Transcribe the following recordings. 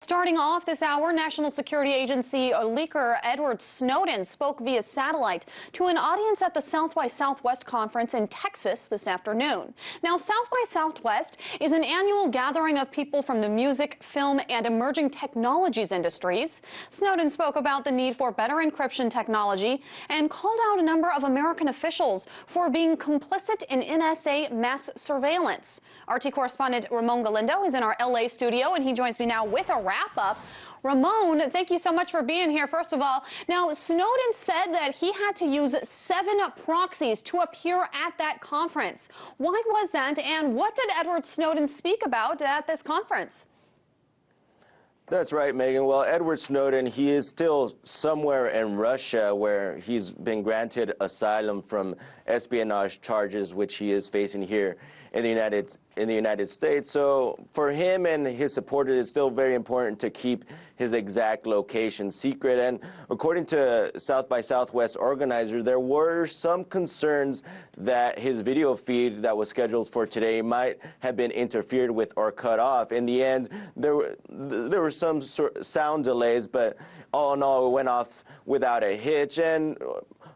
Starting off this hour, National Security Agency leaker Edward Snowden spoke via satellite to an audience at the South by Southwest conference in Texas this afternoon. Now, South by Southwest is an annual gathering of people from the music, film, and emerging technologies industries. Snowden spoke about the need for better encryption technology and called out a number of American officials for being complicit in NSA mass surveillance. RT correspondent Ramon Galindo is in our LA studio, and he joins me now with a wrap-up. Ramon, thank you so much for being here, first of all. Now, Snowden said that he had to use 7 proxies to appear at that conference. Why was that, and what did Edward Snowden speak about at this conference? That's right, Megan. Well, Edward Snowden, he is still somewhere in Russia where he's been granted asylum from espionage charges, which he is facing here in the United States. So for him and his supporters, it's still very important to keep his exact location secret. And according to South by Southwest organizers, there were some concerns that his video feed that was scheduled for today might have been interfered with or cut off. In the end, there were some sound delays, but all in all, it went off without a hitch. And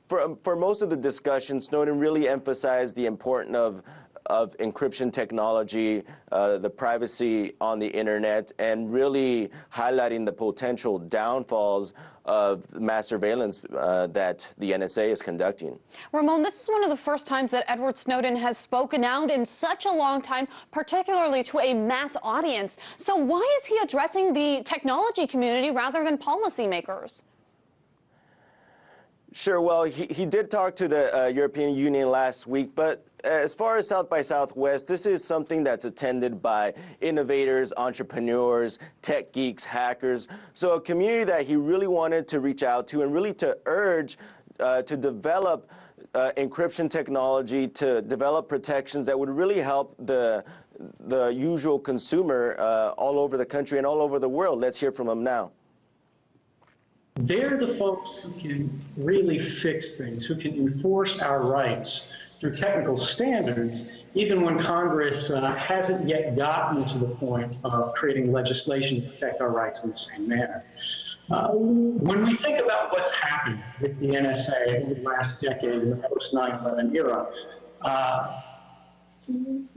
for most of the discussion, Snowden really emphasized the importance of encryption technology, the privacy on the internet, and really highlighting the potential downfalls of mass surveillance that the NSA is conducting. Ramon, this is one of the first times that Edward Snowden has spoken out in such a long time, particularly to a mass audience. So why is he addressing the technology community rather than policymakers? Sure. Well, he did talk to the European Union last week, but as far as South by Southwest, this is something that's attended by innovators, entrepreneurs, tech geeks, hackers. So a community that he really wanted to reach out to and really to urge to develop encryption technology, to develop protections that would really help the usual consumer all over the country and all over the world. Let's hear from him now. They're the folks who can really fix things, who can enforce our rights through technical standards, even when Congress hasn't yet gotten to the point of creating legislation to protect our rights in the same manner. When we think about what's happened with the NSA over the last decade in the post-9/11 era,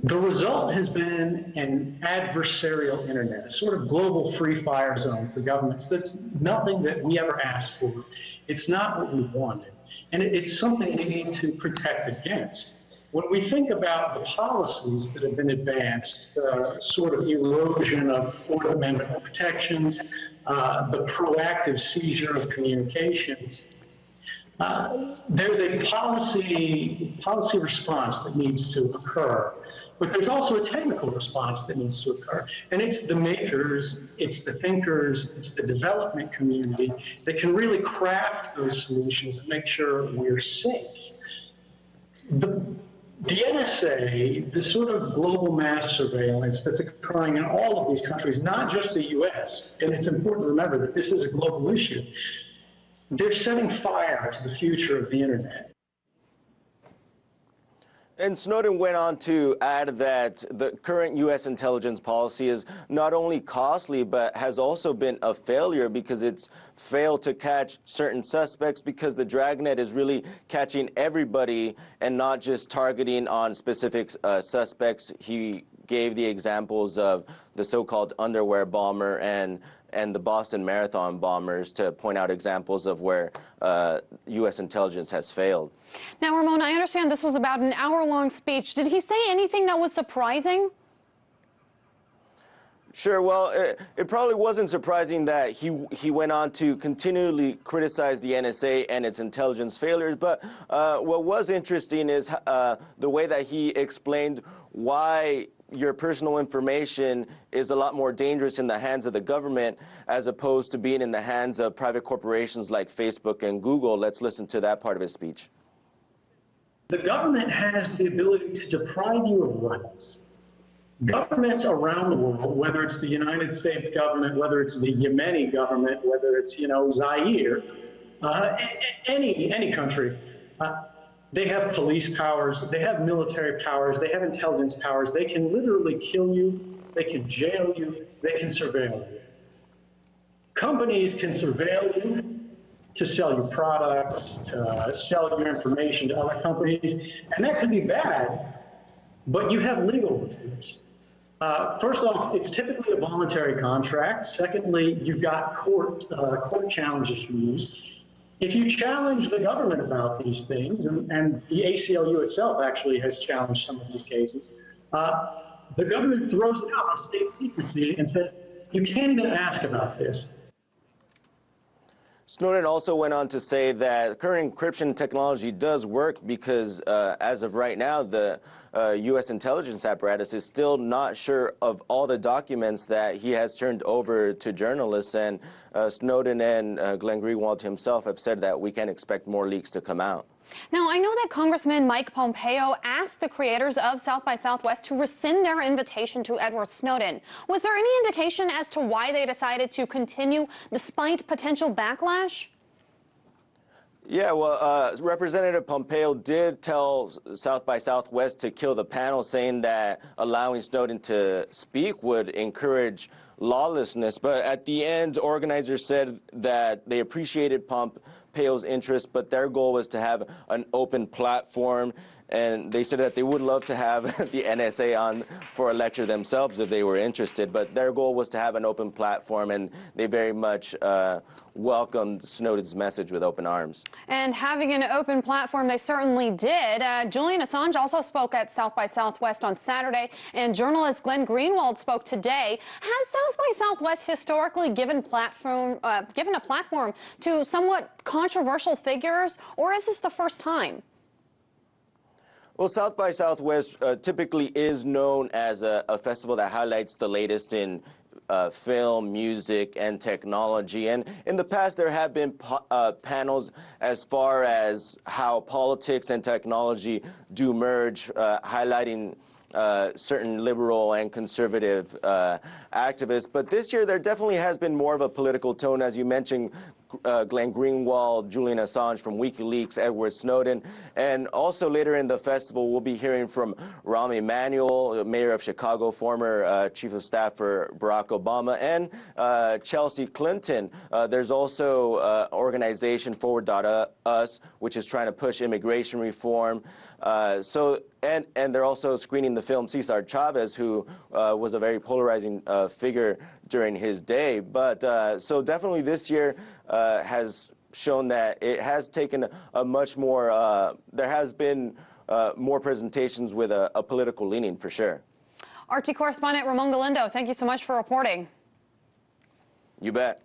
the result has been an adversarial internet, a sort of global free fire zone for governments. That's nothing that we ever asked for. It's not what we wanted. And it's something we need to protect against. When we think about the policies that have been advanced, sort of erosion of Fourth Amendment protections, the proactive seizure of communications, there's a policy response that needs to occur, but there's also a technical response that needs to occur. And it's the makers, it's the thinkers, it's the development community that can really craft those solutions and make sure we're safe. The NSA, the sort of global mass surveillance that's occurring in all of these countries, not just the US, and it's important to remember that this is a global issue, they're setting fire to the future of the internet. And Snowden went on to add that the current U.S. intelligence policy is not only costly, but has also been a failure because it's failed to catch certain suspects, because the dragnet is really catching everybody and not just targeting on specific suspects. He gave the examples of the so-called underwear bomber and the Boston Marathon bombers to point out examples of where U.S. intelligence has failed. Now, Ramon, I understand this was about an hour-long speech. Did he say anything that was surprising? Sure. Well, it probably wasn't surprising that he went on to continually criticize the NSA and its intelligence failures. But what was interesting is the way that he explained why your personal information is a lot more dangerous in the hands of the government as opposed to being in the hands of private corporations like Facebook and Google. Let's listen to that part of his speech. The government has the ability to deprive you of rights. Governments around the world, whether it's the United States government, whether it's the Yemeni government, whether it's, Zaire, any country, they have police powers, they have military powers, they have intelligence powers. They can literally kill you, they can jail you, they can surveil you. companies can surveil you to sell your products, to sell your information to other companies, and that could be bad, but you have legal recourse. First off, it's typically a voluntary contract. Secondly, you've got court challenges for use. If you challenge the government about these things, and the ACLU itself actually has challenged some of these cases, the government throws it out on state secrecy and says, you can't even ask about this. Snowden also went on to say that current encryption technology does work because, as of right now, the U.S. intelligence apparatus is still not sure of all the documents that he has turned over to journalists. And Snowden and Glenn Greenwald himself have said that we can expect more leaks to come out. Now, I know that Congressman Mike Pompeo asked the creators of South by Southwest to rescind their invitation to Edward Snowden. Was there any indication as to why they decided to continue despite potential backlash? Yeah, well, Representative Pompeo did tell South by Southwest to kill the panel, saying that allowing Snowden to speak would encourage lawlessness. But at the end, organizers said that they appreciated Pompeo's interest, but their goal was to have an open platform. And they said that they would love to have the NSA on for a lecture themselves if they were interested. But their goal was to have an open platform, and they very much welcomed Snowden's message with open arms. And having an open platform, they certainly did. Julian Assange also spoke at South by Southwest on Saturday, and journalist Glenn Greenwald spoke today. Has South by Southwest historically given a platform to somewhat controversial figures, or is this the first time? Well, South by Southwest typically is known as a festival that highlights the latest in film, music, and technology. And in the past, there have been panels as far as how politics and technology do merge, highlighting certain liberal and conservative activists. But this year, there definitely has been more of a political tone, as you mentioned. Glenn Greenwald, Julian Assange from WikiLeaks, Edward Snowden, and also later in the festival we'll be hearing from Rahm Emanuel, mayor of Chicago, former chief of staff for Barack Obama, and Chelsea Clinton. There's also organization Forward.us, which is trying to push immigration reform. And they're also screening the film Cesar Chavez, who was a very polarizing figure during his day. But so definitely this year has shown that it has taken a much more, there has been more presentations with a political leaning for sure. RT correspondent Ramon Galindo, thank you so much for reporting. You bet.